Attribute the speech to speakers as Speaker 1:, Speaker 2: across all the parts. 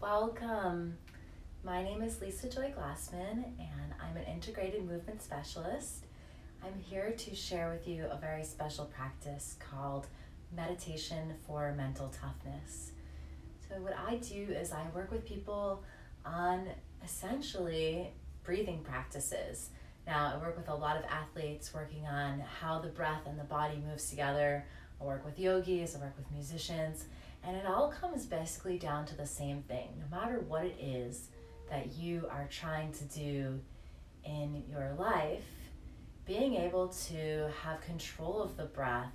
Speaker 1: Welcome. My name is Lisa Joy Glassman, and I'm an integrated movement specialist. I'm here to share with you a very special practice called meditation for mental toughness. So what I do is I work with people on essentially breathing practices. Now, I work with a lot of athletes working on how the breath and the body moves together. I work with yogis, I work with musicians, and it all comes basically down to the same thing. No matter what it is that you are trying to do in your life, being able to have control of the breath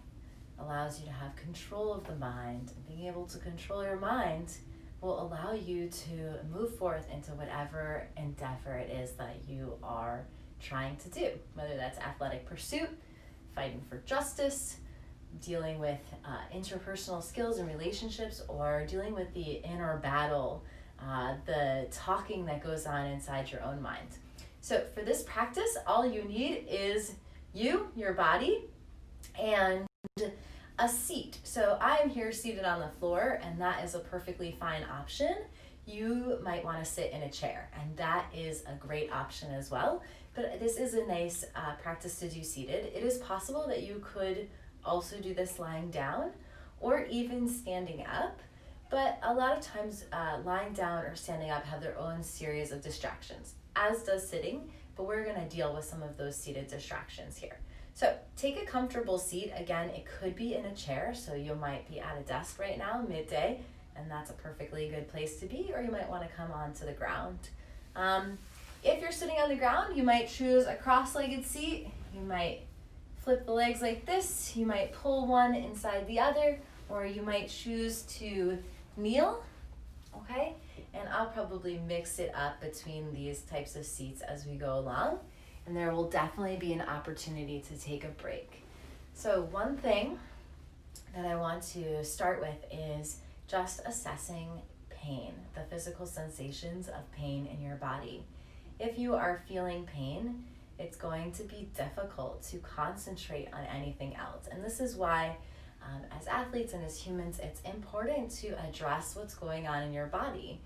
Speaker 1: allows you to have control of the mind. Being able to control your mind will allow you to move forth into whatever endeavor it is that you are trying to do, whether that's athletic pursuit, fighting for justice, dealing with interpersonal skills and relationships, or dealing with the inner battle, the talking that goes on inside your own mind. So for this practice, all you need is your body, and a seat. So I am here seated on the floor, and that is a perfectly fine option. You might want to sit in a chair, and that is a great option as well. But this is a nice practice to do seated. It is possible that you could also do this lying down or even standing up. But a lot of times lying down or standing up have their own series of distractions, as does sitting, but we're gonna deal with some of those seated distractions here. So take a comfortable seat. Again, it could be in a chair, so you might be at a desk right now, midday, and that's a perfectly good place to be, or you might wanna come onto the ground. If you're sitting on the ground, you might choose a cross-legged seat. You might flip the legs like this. You might pull one inside the other, or you might choose to kneel, okay? And I'll probably mix it up between these types of seats as we go along, and there will definitely be an opportunity to take a break. So one thing that I want to start with is just assessing pain, the physical sensations of pain in your body. If you are feeling pain, it's going to be difficult to concentrate on anything else. And this is why, as athletes and as humans, it's important to address what's going on in your body.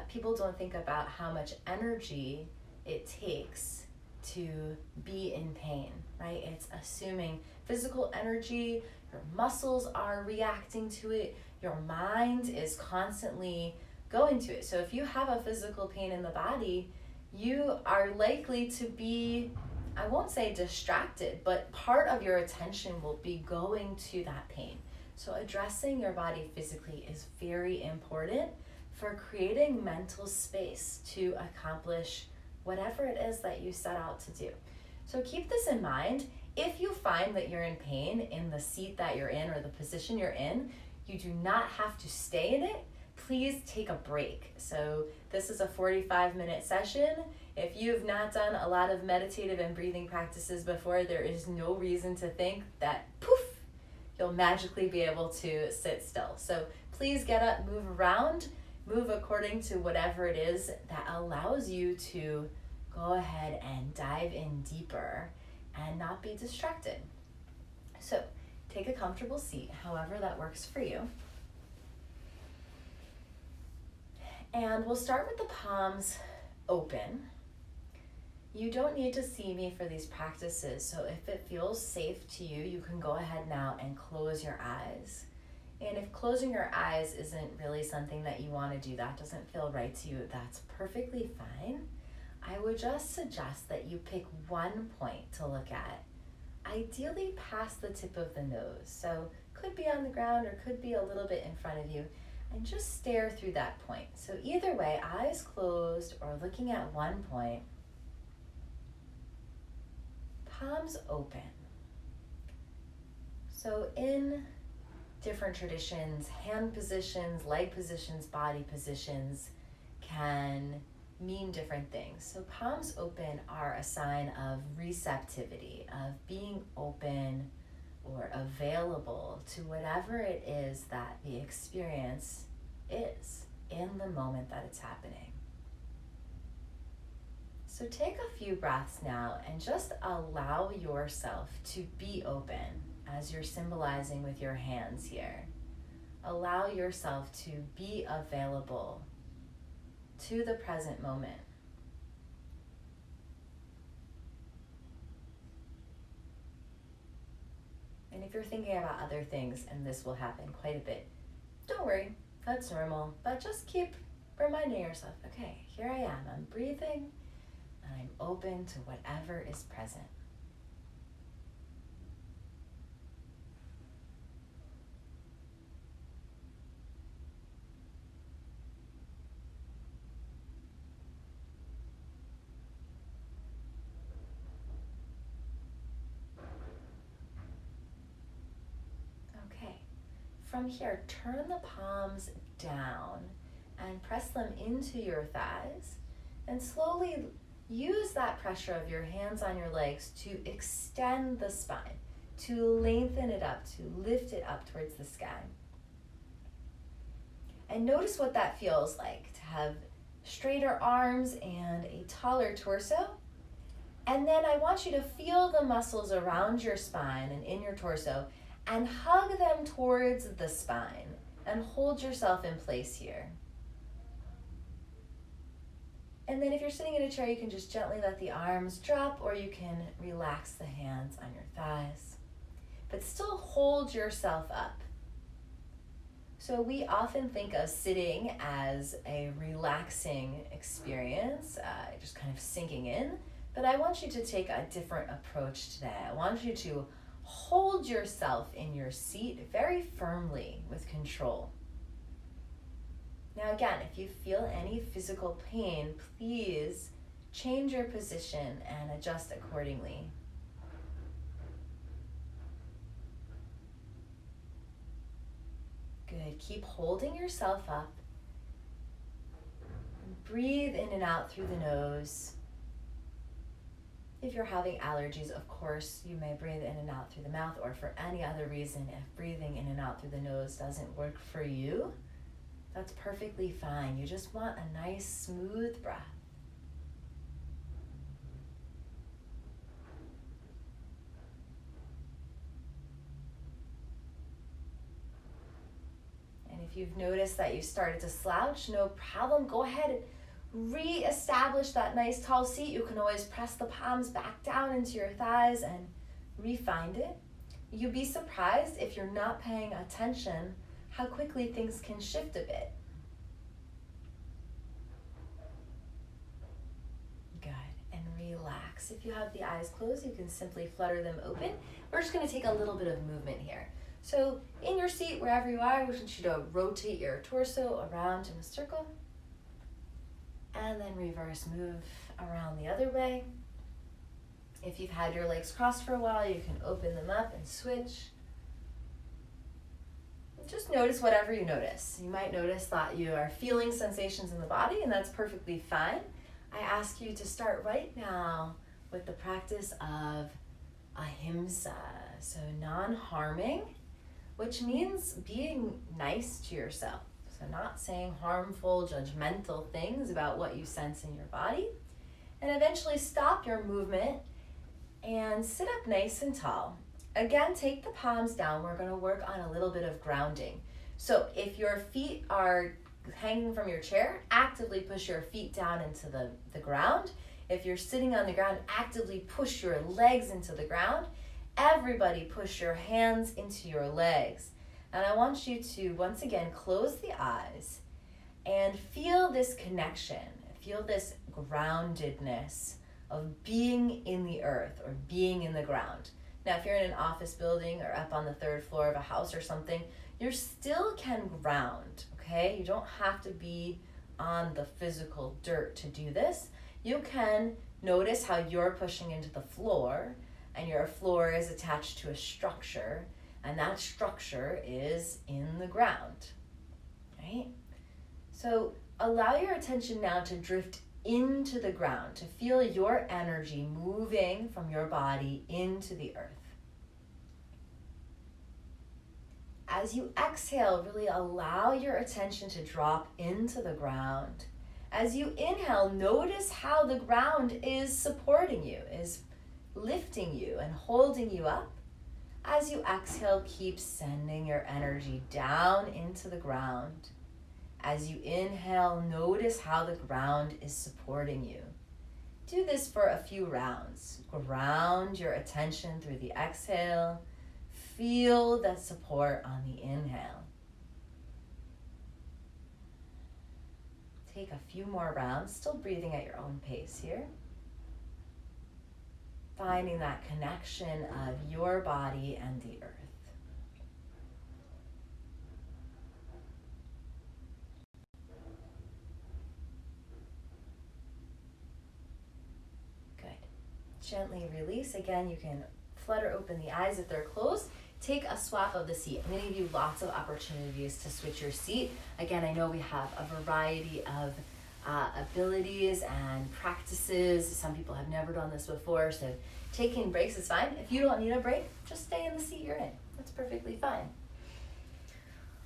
Speaker 1: People don't think about how much energy it takes to be in pain, right? It's assuming physical energy, your muscles are reacting to it, your mind is constantly going to it. So if you have a physical pain in the body, you are likely to be, I won't say distracted, but part of your attention will be going to that pain. So addressing your body physically is very important for creating mental space to accomplish whatever it is that you set out to do. So keep this in mind. If you find that you're in pain in the seat that you're in or the position you're in, you do not have to stay in it. Please take a break. So this is a 45-minute session. If you have not done a lot of meditative and breathing practices before, there is no reason to think that poof, you'll magically be able to sit still. So please get up, move around, move according to whatever it is that allows you to go ahead and dive in deeper and not be distracted. So take a comfortable seat, however that works for you. And we'll start with the palms open. You don't need to see me for these practices, so if it feels safe to you, you can go ahead now and close your eyes. And if closing your eyes isn't really something that you want to do, that doesn't feel right to you, that's perfectly fine. I would just suggest that you pick one point to look at, ideally past the tip of the nose. So could be on the ground or could be a little bit in front of you, and just stare through that point. So either way, eyes closed or looking at one point, palms open. So in different traditions, hand positions, leg positions, body positions can mean different things. So palms open are a sign of receptivity, of being open or available to whatever it is that the experience is in the moment that it's happening. So take a few breaths now and just allow yourself to be open as you're symbolizing with your hands here. Allow yourself to be available to the present moment. And if you're thinking about other things, and this will happen quite a bit, don't worry, that's normal, but just keep reminding yourself, okay, here I am, I'm breathing, and I'm open to whatever is present. Okay, from here, turn the palms down and press them into your thighs, and slowly use that pressure of your hands on your legs to extend the spine, to lengthen it up, to lift it up towards the sky. And notice what that feels like to have straighter arms and a taller torso. And then I want you to feel the muscles around your spine and in your torso and hug them towards the spine and hold yourself in place here. And then if you're sitting in a chair, you can just gently let the arms drop, or you can relax the hands on your thighs. But still hold yourself up. So we often think of sitting as a relaxing experience, just kind of sinking in. But I want you to take a different approach today. I want you to hold yourself in your seat very firmly with control. Now again, if you feel any physical pain, please change your position and adjust accordingly. Good. Keep holding yourself up. Breathe in and out through the nose. If you're having allergies, of course, you may breathe in and out through the mouth, or for any other reason, if breathing in and out through the nose doesn't work for you, that's perfectly fine. You just want a nice, smooth breath. And if you've noticed that you started to slouch, no problem. Go ahead and re-establish that nice tall seat. You can always press the palms back down into your thighs and re-find it. You'd be surprised if you're not paying attention how quickly things can shift a bit. Good. And relax. If you have the eyes closed, you can simply flutter them open. We're just going to take a little bit of movement here. So in your seat, wherever you are, we want you to rotate your torso around in a circle. And then reverse move around the other way. If you've had your legs crossed for a while, you can open them up and switch. Just notice whatever you notice. You might notice that you are feeling sensations in the body, and that's perfectly fine. I ask you to start right now with the practice of ahimsa, so non-harming, which means being nice to yourself. So not saying harmful, judgmental things about what you sense in your body. And eventually stop your movement and sit up nice and tall. Again, take the palms down. We're going to work on a little bit of grounding. So if your feet are hanging from your chair, actively push your feet down into the ground. If you're sitting on the ground, actively push your legs into the ground. Everybody push your hands into your legs. And I want you to, once again, close the eyes and feel this connection. Feel this groundedness of being in the earth or being in the ground. Now, if you're in an office building or up on the third floor of a house or something, you still can ground, okay? You don't have to be on the physical dirt to do this. You can notice how you're pushing into the floor, and your floor is attached to a structure, and that structure is in the ground, right? So allow your attention now to drift into the ground, to feel your energy moving from your body into the earth. As you exhale, really allow your attention to drop into the ground. As you inhale, notice how the ground is supporting you, is lifting you and holding you up. As you exhale, keep sending your energy down into the ground. As you inhale, notice how the ground is supporting you. Do this for a few rounds. Ground your attention through the exhale. Feel that support on the inhale. Take a few more rounds, still breathing at your own pace here. Finding that connection of your body and the earth. Good. Gently release. Again, you can flutter open the eyes if they're closed. Take a swap of the seat. I'm going to give you lots of opportunities to switch your seat. Again, I know we have a variety of abilities and practices. Some people have never done this before, so taking breaks is fine. If you don't need a break, just stay in the seat you're in. That's perfectly fine.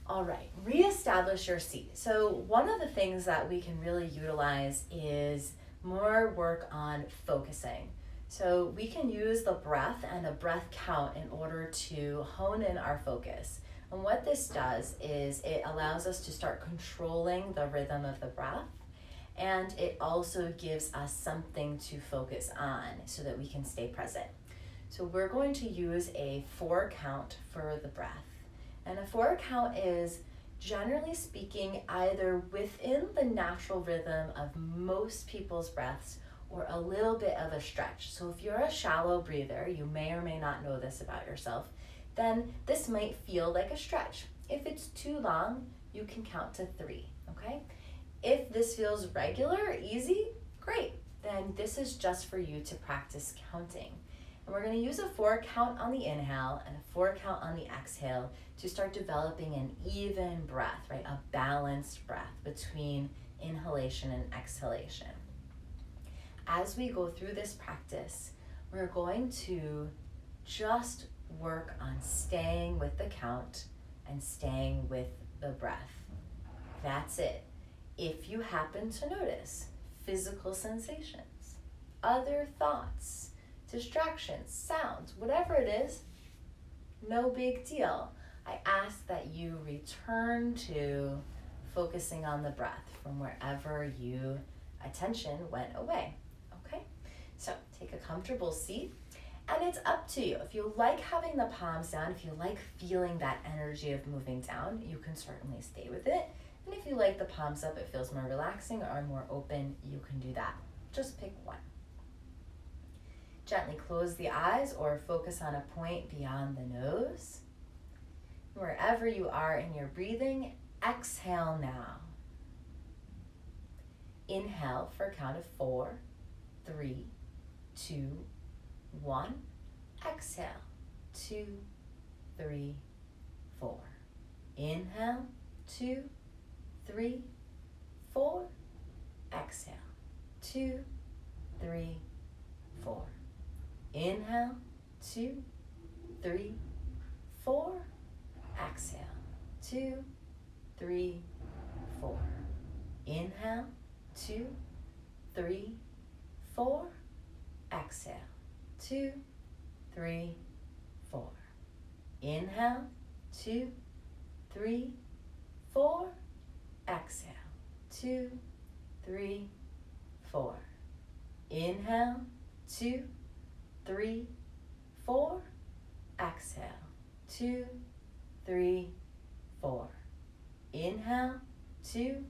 Speaker 1: All right, reestablish your seat. So one of the things that we can really utilize is more work on focusing. So we can use the breath and a breath count in order to hone in our focus. And what this does is it allows us to start controlling the rhythm of the breath, and it also gives us something to focus on so that we can stay present. So we're going to use a 4 count for the breath. And a 4 count is, generally speaking, either within the natural rhythm of most people's breaths or a little bit of a stretch. So if you're a shallow breather, you may or may not know this about yourself, then this might feel like a stretch. If it's too long, you can count to 3, okay? If this feels regular, easy, great. Then this is just for you to practice counting. And we're gonna use a 4 count on the inhale and a 4 count on the exhale to start developing an even breath, right? A balanced breath between inhalation and exhalation. As we go through this practice, we're going to just work on staying with the count and staying with the breath. That's it. If you happen to notice physical sensations, other thoughts, distractions, sounds, whatever it is, no big deal. I ask that you return to focusing on the breath from wherever your attention went away. Okay, so take a comfortable seat, and it's up to you. If you like having the palms down, if you like feeling that energy of moving down, you can certainly stay with it. And if you like the palms up, it feels more relaxing or more open, you can do that. Just pick one. Gently close the eyes or focus on a point beyond the nose. Wherever you are in your breathing, exhale now. Inhale for a count of 4, 3, 2, 1. Exhale, 2, 3, 4. Inhale, 2, 3, 4. Exhale, 2, 3, 4. Inhale, 2, 3, 4. Exhale, 2, 3, 4. Inhale, 2, 3, 4. Exhale, 2, 3, 4. Inhale, 2, 3, 4. Exhale, 2, 3, 4. Inhale, 2, 3, 4. Exhale, 2, 3, 4. Inhale, 2,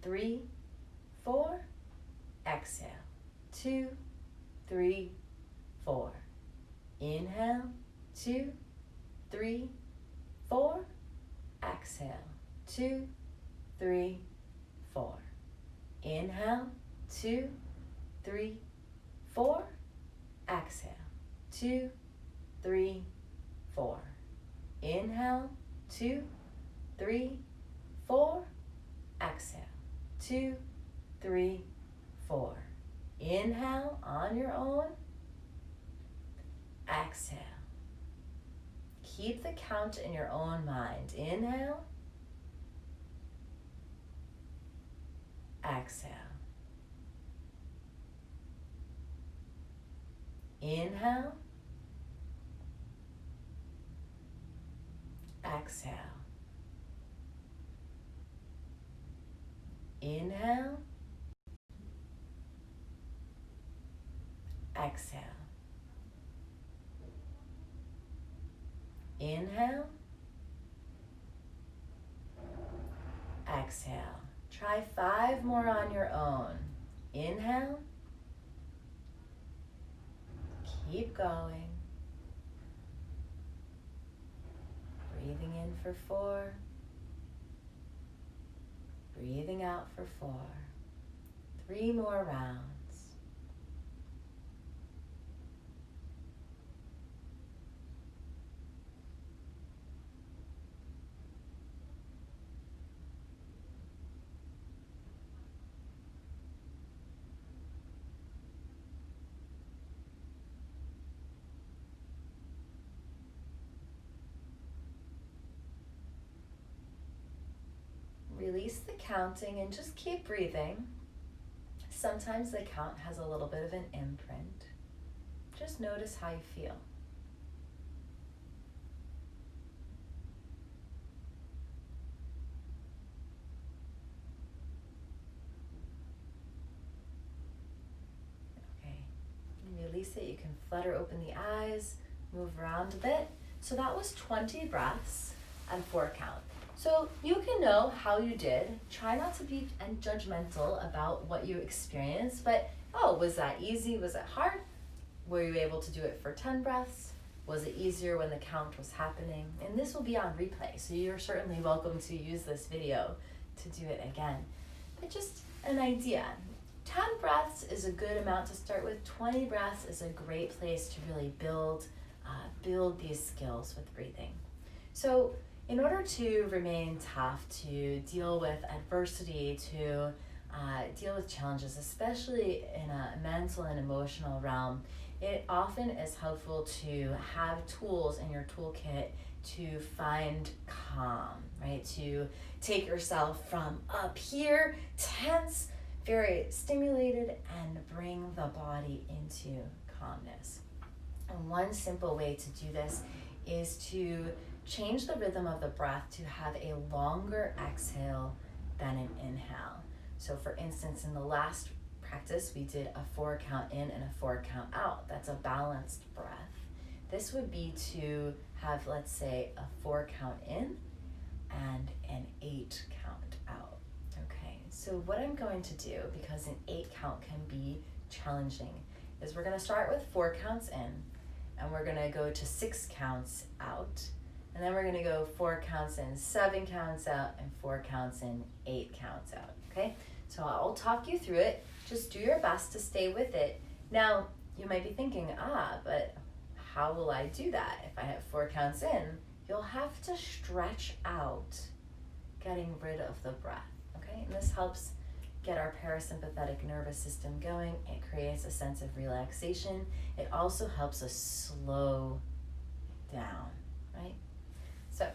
Speaker 1: 3, 4. Exhale, 2, 3, 4. Inhale, 2, 3, 4. Exhale, 2, 3, 4. Inhale, 2, 3, 4. Exhale, 2, 3, 4. Inhale, 2, 3, 4. Exhale, 2, 3, 4. Inhale on your own. Exhale. Keep the count in your own mind. Inhale. Exhale. Inhale. Exhale. Inhale. Exhale. Inhale. Exhale. Try 5 more on your own. Inhale. Keep going. Breathing in for 4. Breathing out for 4. 3 more rounds. Release the counting and just keep breathing. Sometimes the count has a little bit of an imprint. Just notice how you feel. Okay, release it. You can flutter open the eyes, move around a bit. So that was 20 breaths and 4 count. So you can know how you did. Try not to be judgmental about what you experienced, but was that easy? Was it hard? Were you able to do it for 10 breaths? Was it easier when the count was happening? And this will be on replay, so you're certainly welcome to use this video to do it again. But just an idea. 10 breaths is a good amount to start with. 20 breaths is a great place to really build these skills with breathing. So in order to remain tough, to deal with adversity, to deal with challenges, especially in a mental and emotional realm, it often is helpful to have tools in your toolkit to find calm, right? To take yourself from up here, tense, very stimulated, and bring the body into calmness. And one simple way to do this is to change the rhythm of the breath to have a longer exhale than an inhale. So for instance, in the last practice, we did a 4 count in and a 4 count out. That's a balanced breath. This would be to have, let's say, a 4 count in and an 8 count out. Okay, so what I'm going to do, because an 8 count can be challenging, is we're gonna start with 4 counts in, and we're gonna go to 6 counts out. And then we're gonna go 4 counts in, 7 counts out, and 4 counts in, 8 counts out, okay? So I'll talk you through it. Just do your best to stay with it. Now, you might be thinking, but how will I do that? If I have 4 counts in, you'll have to stretch out, getting rid of the breath, okay? And this helps get our parasympathetic nervous system going. It creates a sense of relaxation. It also helps us slow down, right? So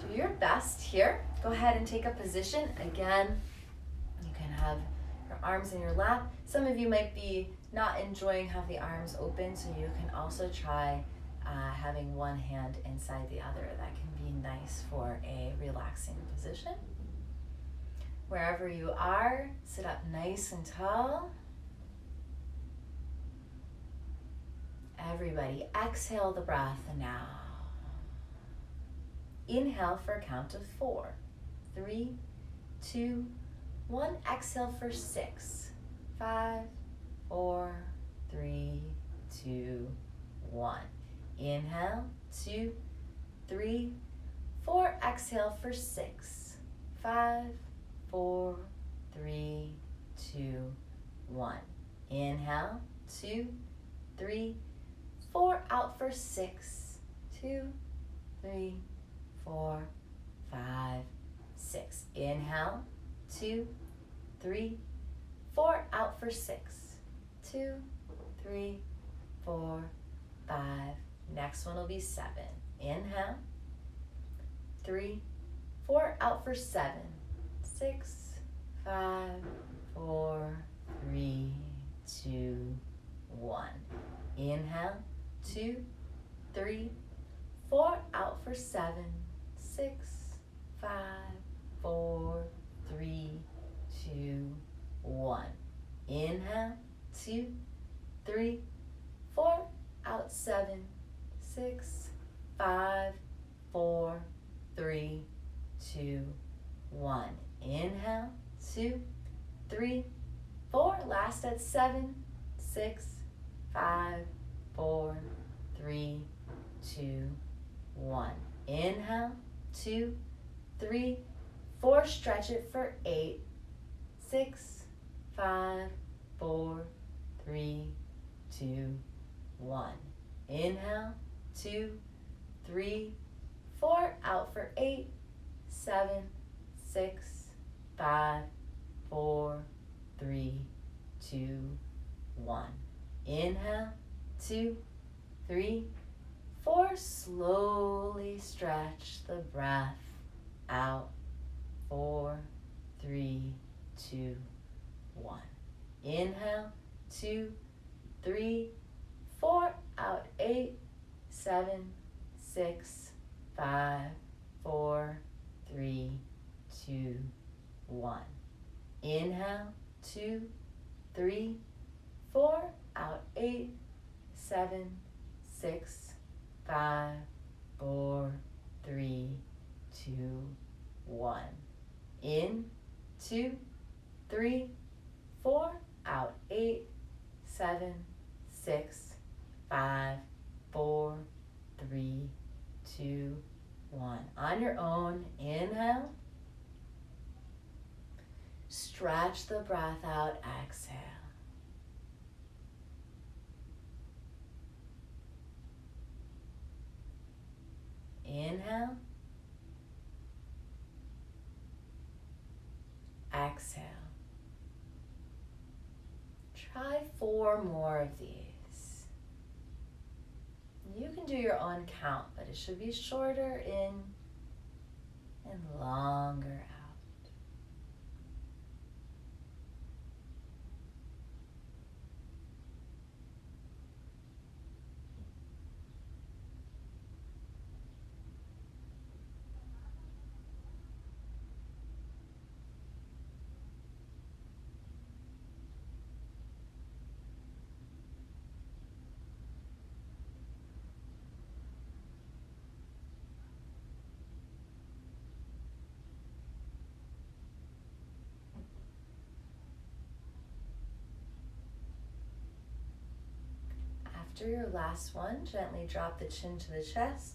Speaker 1: do your best here. Go ahead and take a position. Again, you can have your arms in your lap. Some of you might be not enjoying having the arms open, so you can also try having one hand inside the other. That can be nice for a relaxing position. Wherever you are, sit up nice and tall. Everybody, exhale the breath now. Inhale for a count of 4. 3, 2, 1. Exhale for 6, 5, 4, 3, 2, 1. Inhale, 2, 3, 4. Exhale for 6, 5, 4, 3, 2, 1. Inhale, 2, 3, 4. Out for 6, 2, 3, 4, 5, 6. Inhale, 2, 3, 4. Out for 6, 2, 3, 4, 5. Next one will be 7. Inhale, 3, 4. Out for 7, 6, 5, 4, 3, 2, 1. Inhale, 2, 3, 4. Out for 7, 6, 5, 4, 3, 2, 1. Inhale, 2, 3, 4. Out, 7, 6, 5, 4, 3, 2, 1. Inhale, 2, 3, 4. Last at 7, 6, 5, 4, 3, 2, 1. Inhale, 2, 3, 4. Stretch it for 8, 6, 5, 4, 3, 2, 1. Inhale, 2, 3, 4. Out for 8, 7, 6, 5, 4, 3, 2, 1. Inhale, 2, 3, 4. Slowly stretch the breath out. 4, 3, 2, 1. Inhale, 2, 3, 4. Out, 8, 7, 6, 5, 4, 3, 2, 1. Inhale, 2, 3, 4. Out, 8, 7, 6, 5, 4, 3, 2, 1. In, 2, 3, 4. Out, 8, 7, 6, 5, 4, 3, 2, 1. On your own, inhale. Stretch the breath out, exhale. Inhale. Exhale. Try 4 more of these. You can do your own count, but it should be shorter in and longer out. After your last one, gently drop the chin to the chest.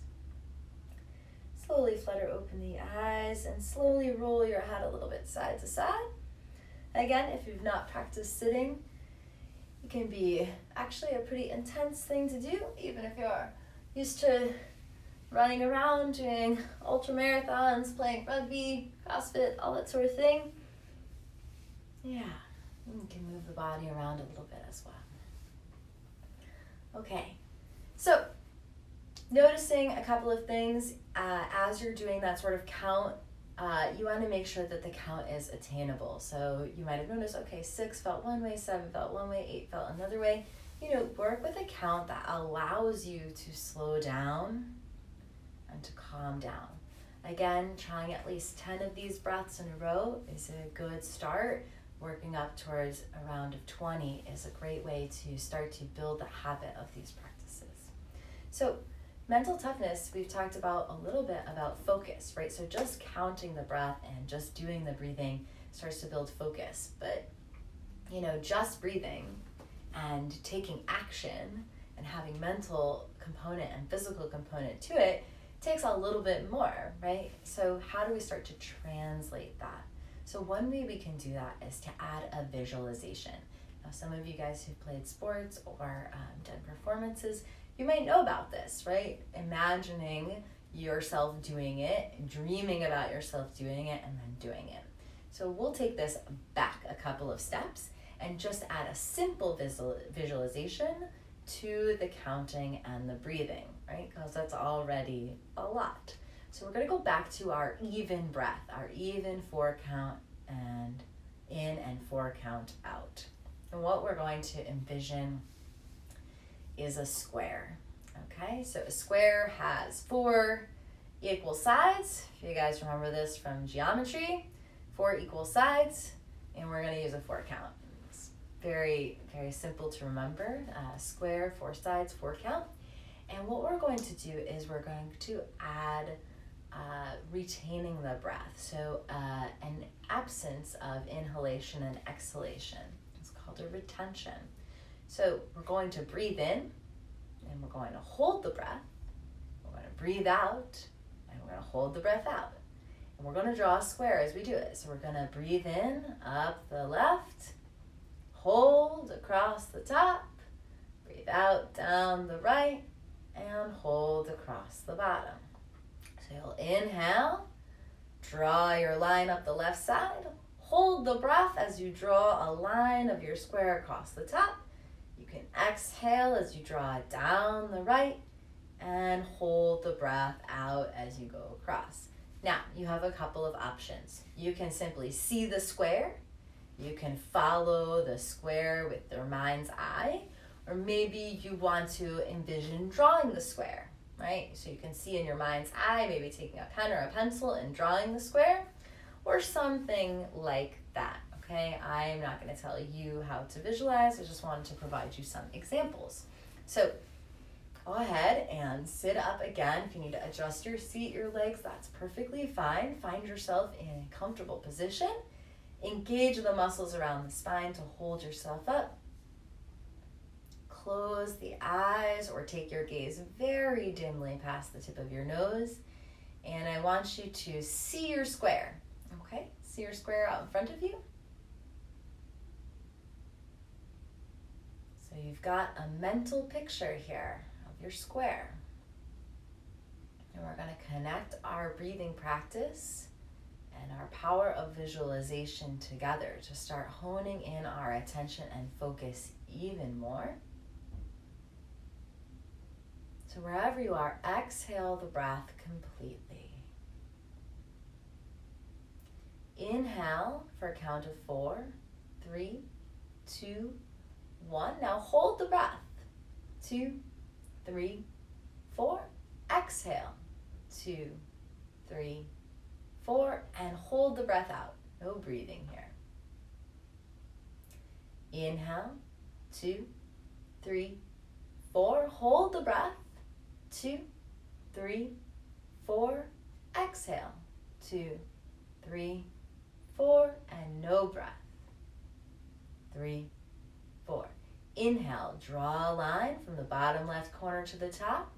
Speaker 1: Slowly flutter open the eyes and slowly roll your head a little bit side to side. Again, if you've not practiced sitting, it can be actually a pretty intense thing to do, even if you're used to running around, doing ultra marathons, playing rugby, CrossFit, all that sort of thing. Yeah, you can move the body around a little bit as well. Okay, so noticing a couple of things as you're doing that sort of count, you want to make sure that the count is attainable. So you might have noticed, okay, 6 felt one way, 7 felt one way, 8 felt another way. Work with a count that allows you to slow down and to calm down. Again, trying at least 10 of these breaths in a row is a good start. Working up towards a round of 20 is a great way to start to build the habit of these practices. So mental toughness, we've talked about a little bit about focus, right? So just counting the breath and just doing the breathing starts to build focus. But, just breathing and taking action and having mental component and physical component to it takes a little bit more, right? So how do we start to translate that? So one way we can do that is to add a visualization. Now, some of you guys who've played sports or done performances, you might know about this, right? Imagining yourself doing it, dreaming about yourself doing it, and then doing it. So we'll take this back a couple of steps and just add a simple visualization to the counting and the breathing, right? Because that's already a lot. So we're going to go back to our even breath, our even 4 count and in and 4 count out. And what we're going to envision is a square. Okay, so a square has 4 equal sides. If you guys remember this from geometry, 4 equal sides. and we're going to use a 4 count. It's very, very simple to remember. Square, 4 sides, 4 count. And what we're going to do is we're going to add retaining the breath. So an absence of inhalation and exhalation. It's called a retention. So we're going to breathe in, and we're going to hold the breath. We're going to breathe out, and we're going to hold the breath out. And we're going to draw a square as we do it. So we're going to breathe in, up the left, hold across the top, breathe out, down the right, and hold across the bottom. So you'll inhale, draw your line up the left side, hold the breath as you draw a line of your square across the top. You can exhale as you draw it down the right, and hold the breath out as you go across. Now, you have a couple of options. You can simply see the square. You can follow the square with your mind's eye, or maybe you want to envision drawing the square, right? So you can see in your mind's eye, maybe taking a pen or a pencil and drawing the square, or something like that, okay? I'm not going to tell you how to visualize. I just wanted to provide you some examples. So go ahead and sit up again. If you need to adjust your seat, your legs, that's perfectly fine. Find yourself in a comfortable position. Engage the muscles around the spine to hold yourself up. Close the eyes or take your gaze very dimly past the tip of your nose. And I want you to see your square, okay? See your square out in front of you. So you've got a mental picture here of your square. And we're going to connect our breathing practice and our power of visualization together to start honing in our attention and focus even more. So wherever you are, exhale the breath completely. Inhale for a count of 4, 3, 2, 1. Now hold the breath. 2, 3, 4. Exhale. 2, 3, 4. And hold the breath out. No breathing here. Inhale. 2, 3, 4. Hold the breath. 2, 3, 4. Exhale. 2, 3, 4. And no breath. 3, 4. Inhale, draw a line from the bottom left corner to the top.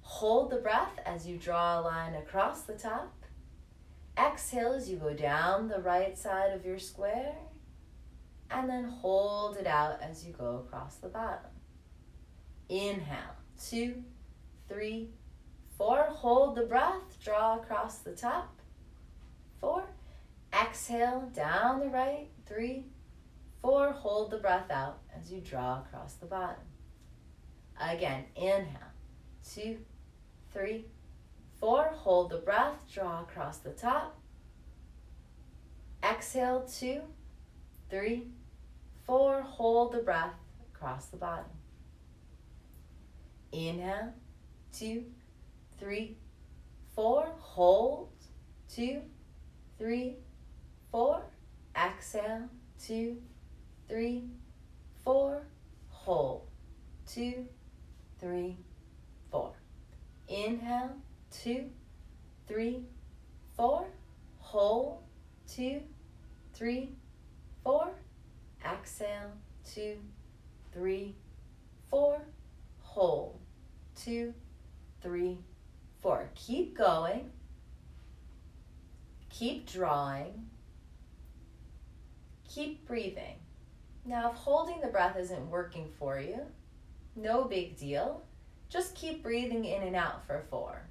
Speaker 1: Hold the breath as you draw a line across the top. Exhale as you go down the right side of your square. And then hold it out as you go across the bottom. Inhale, 2, 3, 4. Hold the breath, draw across the top. 4. Exhale, down the right. 3, 4. Hold the breath out as you draw across the bottom. Again, inhale. 2, 3, 4. Hold the breath, draw across the top. Exhale, 2, 3, 4. Hold the breath across the bottom. Inhale. 2, 3, 4. Hold. 2, 3, 4. Exhale. 2, 3, 4. Hold. 2, 3, 4. Inhale. 2, 3, 4. Hold. 2, 3, 4. Exhale. 2, 3, 4. Hold. 2, 3, 4. Keep going. Keep drawing. Keep breathing. Now, if holding the breath isn't working for you, no big deal. Just keep breathing in and out for 4.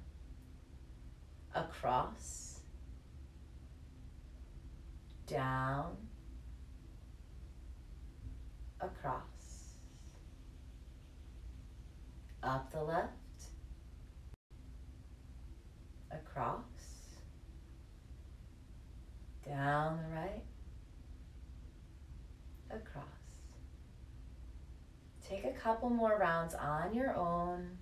Speaker 1: Across. Down. Across. Up the left. Across. Down the right. Across. Take a couple more rounds on your own.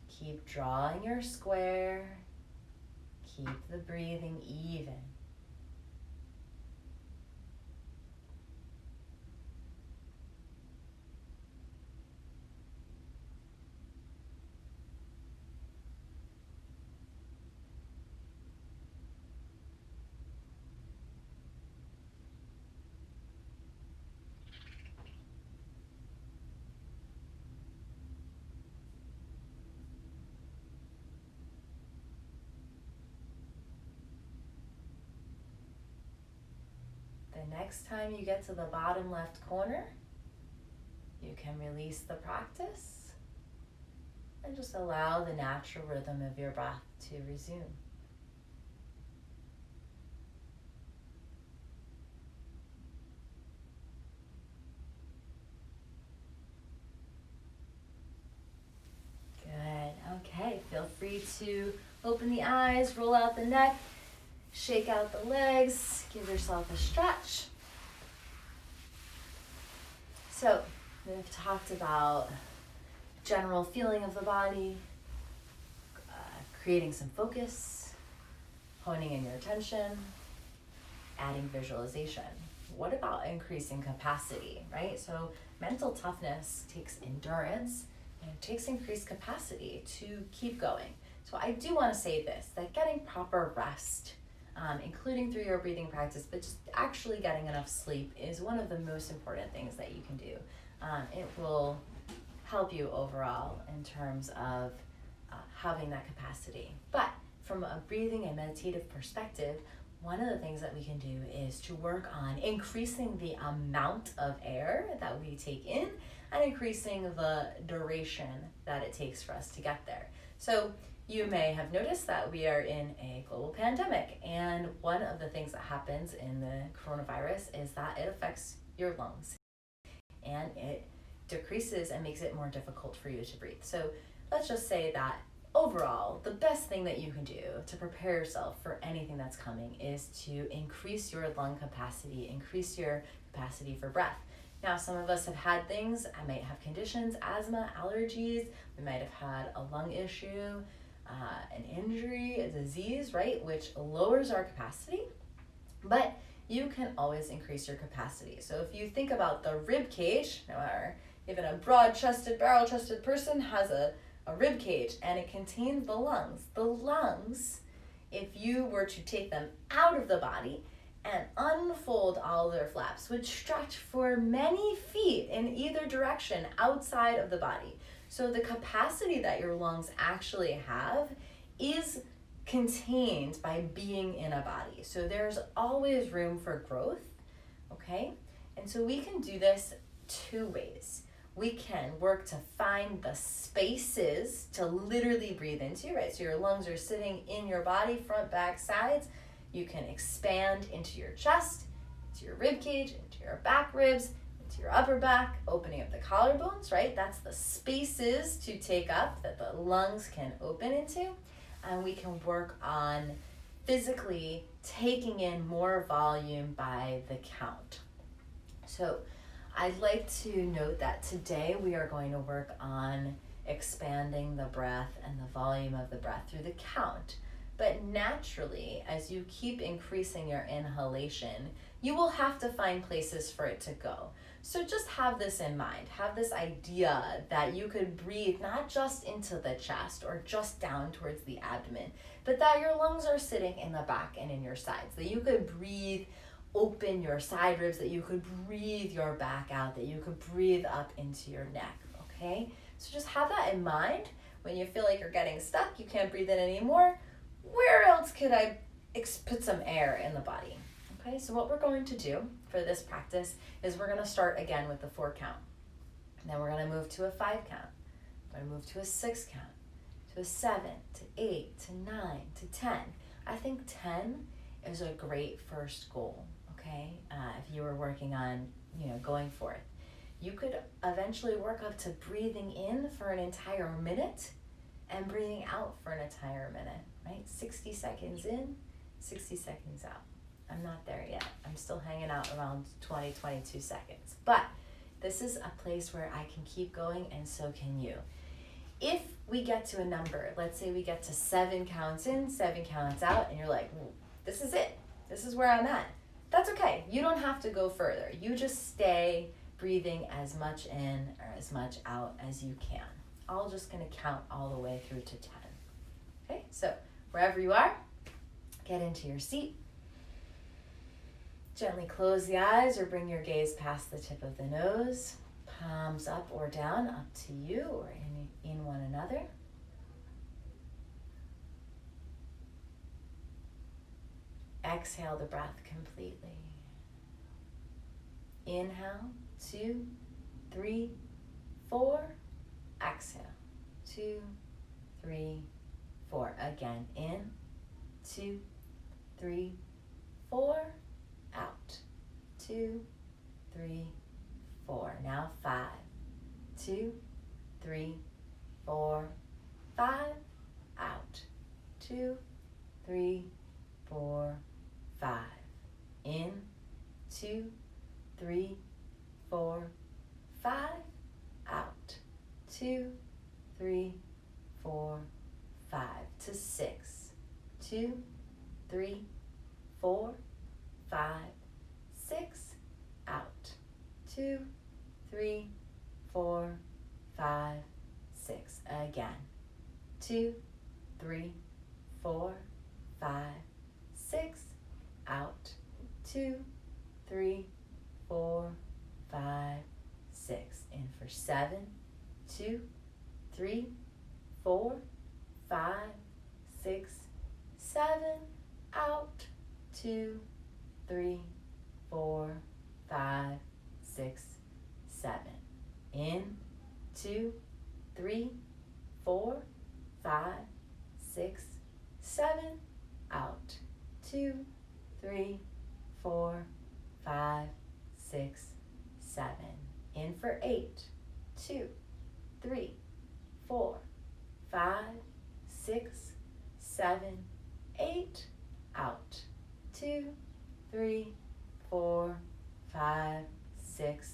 Speaker 1: Keep drawing your square. Keep the breathing even. The next time you get to the bottom left corner, you can release the practice and just allow the natural rhythm of your breath to resume. Good. Okay, feel free to open the eyes, roll out the neck, shake out the legs, give yourself a stretch. So, we've talked about general feeling of the body, creating some focus, honing in your attention, adding visualization. What about increasing capacity, right? So mental toughness takes endurance and it takes increased capacity to keep going. So I do want to say this, that getting proper rest, including through your breathing practice, but just actually getting enough sleep is one of the most important things that you can do. It will help you overall in terms of having that capacity. But from a breathing and meditative perspective, one of the things that we can do is to work on increasing the amount of air that we take in and increasing the duration that it takes for us to get there. So you may have noticed that we are in a global pandemic, and one of the things that happens in the coronavirus is that it affects your lungs and it decreases and makes it more difficult for you to breathe. So let's just say that overall, the best thing that you can do to prepare yourself for anything that's coming is to increase your lung capacity, increase your capacity for breath. Now, some of us have had things, I might have conditions, asthma, allergies, we might have had a lung issue, an injury, a disease, right, which lowers our capacity, but you can always increase your capacity. So if you think about the rib cage, or even a broad-chested, barrel-chested person has a rib cage and it contains the lungs. The lungs, if you were to take them out of the body and unfold all their flaps, would stretch for many feet in either direction outside of the body. So the capacity that your lungs actually have is contained by being in a body. So there's always room for growth, okay? And so we can do this two ways. We can work to find the spaces to literally breathe into, right? So your lungs are sitting in your body, front, back, sides. You can expand into your chest, into your rib cage, into your back ribs, into your upper back, opening up the collarbones, right? That's the spaces to take up that the lungs can open into. And we can work on physically taking in more volume by the count. So I'd like to note that today we are going to work on expanding the breath and the volume of the breath through the count. But naturally, as you keep increasing your inhalation, you will have to find places for it to go. So just have this in mind. Have this idea that you could breathe not just into the chest or just down towards the abdomen, but that your lungs are sitting in the back and in your sides, that you could breathe open your side ribs, that you could breathe your back out, that you could breathe up into your neck, okay? So just have that in mind. When you feel like you're getting stuck, you can't breathe in anymore, where else could I put some air in the body? Okay, so what we're going to do for this practice is we're gonna start again with the 4 count. Then we're gonna move to a 5 count. We're gonna move to a 6 count, to a 7, to 8, to 9, to 10. I think 10 is a great first goal, okay? If you were working on, going for it. You could eventually work up to breathing in for an entire minute and breathing out for an entire minute, right? 60 seconds in, 60 seconds out. I'm not there yet. I'm still hanging out around 20, 22 seconds. But this is a place where I can keep going, and so can you. If we get to a number, let's say we get to 7 counts in, 7 counts out, and you're like, this is it. This is where I'm at. That's okay. You don't have to go further. You just stay breathing as much in or as much out as you can. I'm just going to count all the way through to 10. Okay, so wherever you are, get into your seat. Gently close the eyes or bring your gaze past the tip of the nose. Palms up or down, up to you or in one another. Exhale the breath completely. Inhale, 2, 3, 4. Exhale, 2, 3, 4. Again, in, 2, 3, 4. Out, 2, 3, 4. Now 5, 2, 3, 4, 5. Out, 2, 3, 4, 5. In, 2, 3, 4, 5. Out, 2, 3, 4, 5. To 6, 2, 3, 4, 5, 6. Out, 2, 3, 4, 5, 6. Again, 2, 3, 4, 5, 6. Out, 2, 3, 4, 5, 6. In for 7, 2, 3, 4, 5, 6, 7. Out, 2, 3, 4, 5, 6, 7. In, 2, 3, 4, 5, 6, 7. Out, 2, 3, 4, 5, 6, 7. In for 8, 2, 3, 4, 5, 6, 7, 8. Out, 2, 3, 4, 5, 6,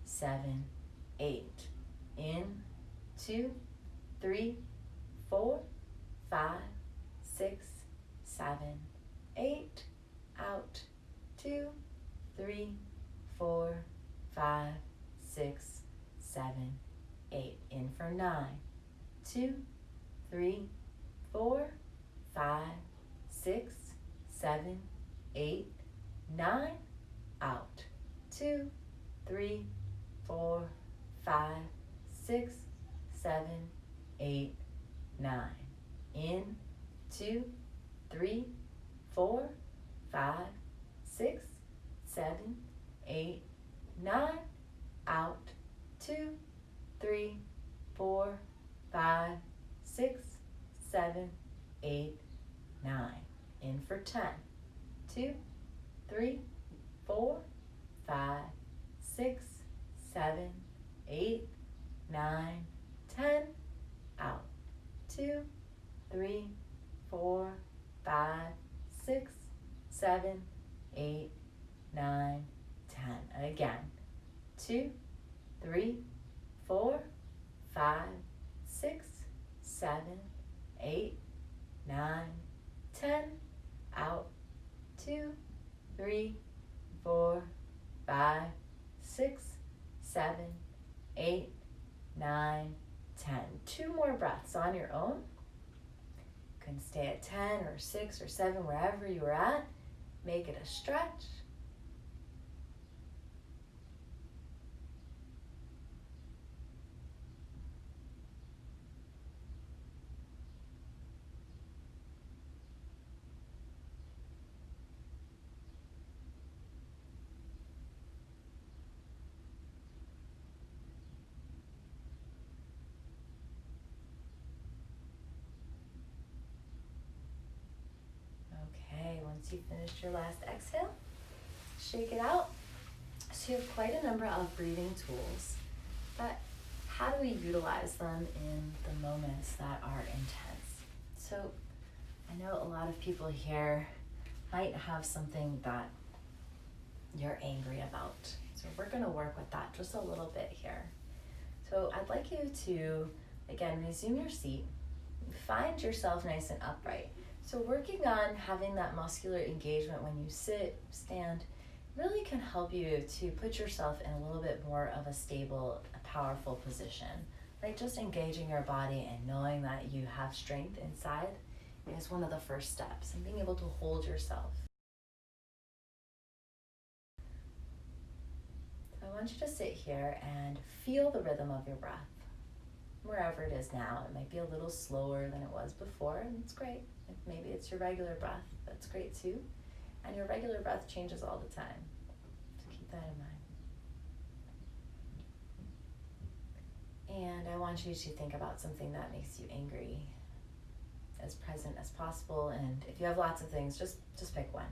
Speaker 1: 7, 8. In, 2, 3, 4, 5, 6, 7, 8. Out, 2, 3, 4, 5, 6, 7, 8. In for 9, 2, 3, 4, 5, 6, 7, 8, 9. Out, 2, 3, 4, 5, 6, 7, 8, 9. In, 2, 3, 4, 5, 6, 7, 8, 9. Out, 2, 3, 4, 5, 6, 7, 8, 9. In for 10, 2, 3, 4, 5, 6, 7, 8, 9, 10. Out, 2, 3, 4, 5, 6, 7, 8, 9, 10. Again, 2, 3, 4, 5, 6, 7, 8, 9, 10. Out, 2, 3, 4, 5, 6, 7, 8, 9, 10. 2 more breaths on your own. You can stay at 10 or 6 or 7, wherever you are at. Make it a stretch. Once you've finished your last exhale, shake it out. So you have quite a number of breathing tools, but how do we utilize them in the moments that are intense? So I know a lot of people here might have something that you're angry about. So we're going to work with that just a little bit here. So I'd like you to, again, resume your seat. Find yourself nice and upright. So working on having that muscular engagement when you sit, stand, really can help you to put yourself in a little bit more of a stable, powerful position. Like just engaging your body and knowing that you have strength inside is one of the first steps, and being able to hold yourself. So I want you to sit here and feel the rhythm of your breath. Wherever it is now, it might be a little slower than it was before, and it's great. If maybe it's your regular breath, that's great too. And your regular breath changes all the time, so keep that in mind. I want you to think about something that makes you angry, as present as possible. And if you have lots of things, just pick one.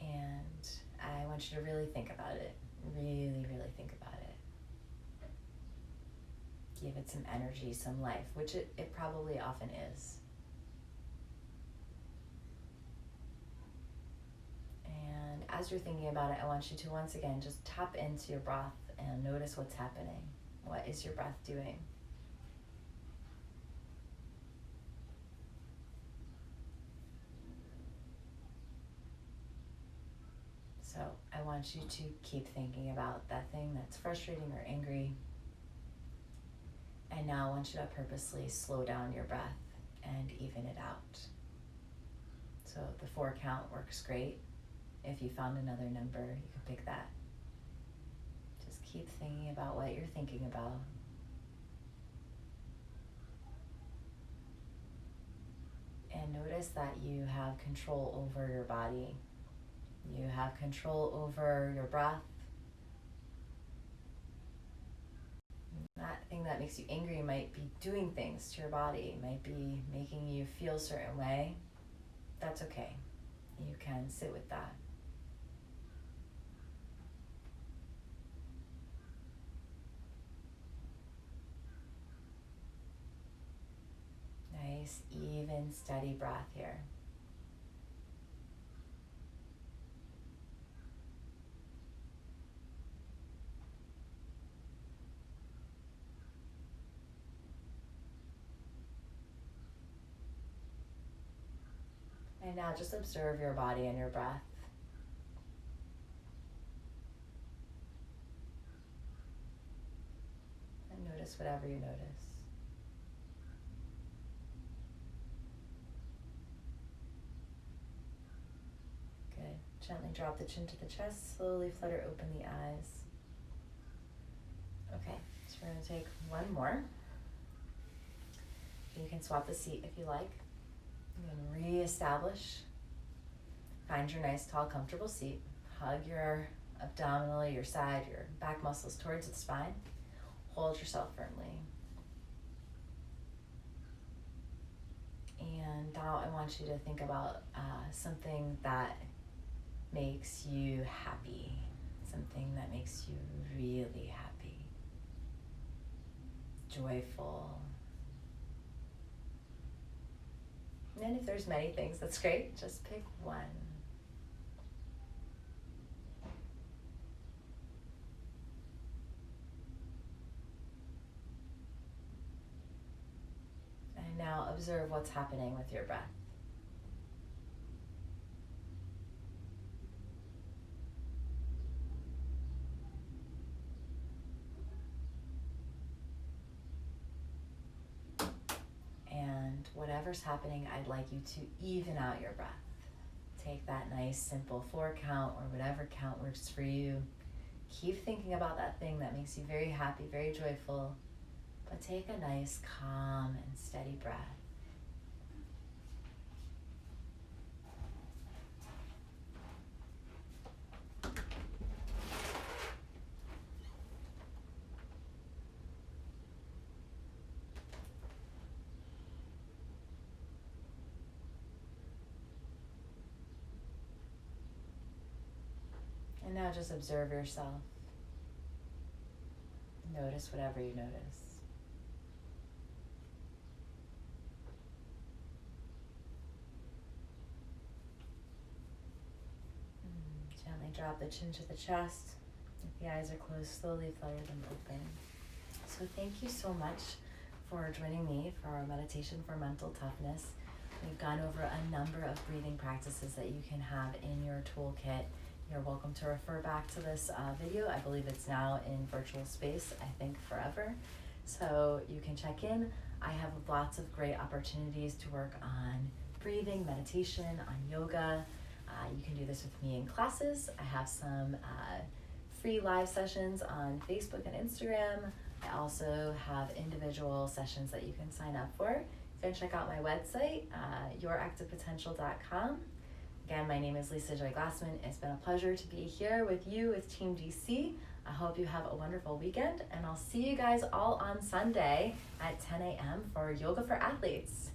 Speaker 1: And I want you to really think about it. Really, really think about it. Give it some energy, some life, which it probably often is. And as you're thinking about it, I want you to once again just tap into your breath and notice what's happening. What is your breath doing? So I want you to keep thinking about that thing that's frustrating or angry. And now I want you to purposely slow down your breath and even it out. So the 4 count works great. If you found another number, you can pick that. Just keep thinking about what you're thinking about. And notice that you have control over your body. You have control over your breath. That thing that makes you angry might be doing things to your body, might be making you feel a certain way. That's okay. You can sit with that. Nice, even, steady breath here. And now just observe your body and your breath. And notice whatever you notice. Good. Gently drop the chin to the chest. Slowly flutter open the eyes. Okay, so we're going to take one more. You can swap the seat if you like. I'm going to reestablish. Find your nice, tall, comfortable seat. Hug your abdominal, your side, your back muscles towards the spine. Hold yourself firmly. And now I want you to think about something that makes you happy. Something that makes you really happy. Joyful. And if there's many things, that's great. Just pick one. And now observe what's happening with your breath. And whatever's happening, I'd like you to even out your breath. Take that nice, simple 4 count or whatever count works for you. Keep thinking about that thing that makes you very happy, very joyful, but take a nice, calm and steady breath. And now just observe yourself. Notice whatever you notice. Gently drop the chin to the chest. If the eyes are closed, slowly flutter them open. So thank you so much for joining me for our meditation for mental toughness. We've gone over a number of breathing practices that you can have in your toolkit. You're welcome to refer back to this video. I believe it's now in virtual space, I think forever. So you can check in. I have lots of great opportunities to work on breathing, meditation, on yoga. You can do this with me in classes. I have some free live sessions on Facebook and Instagram. I also have individual sessions that you can sign up for. You can check out my website, youractivepotential.com. Again, my name is Lisa Joy Glassman. It's been a pleasure to be here with you with Team DC. I hope you have a wonderful weekend, and I'll see you guys all on Sunday at 10 a.m. for Yoga for Athletes.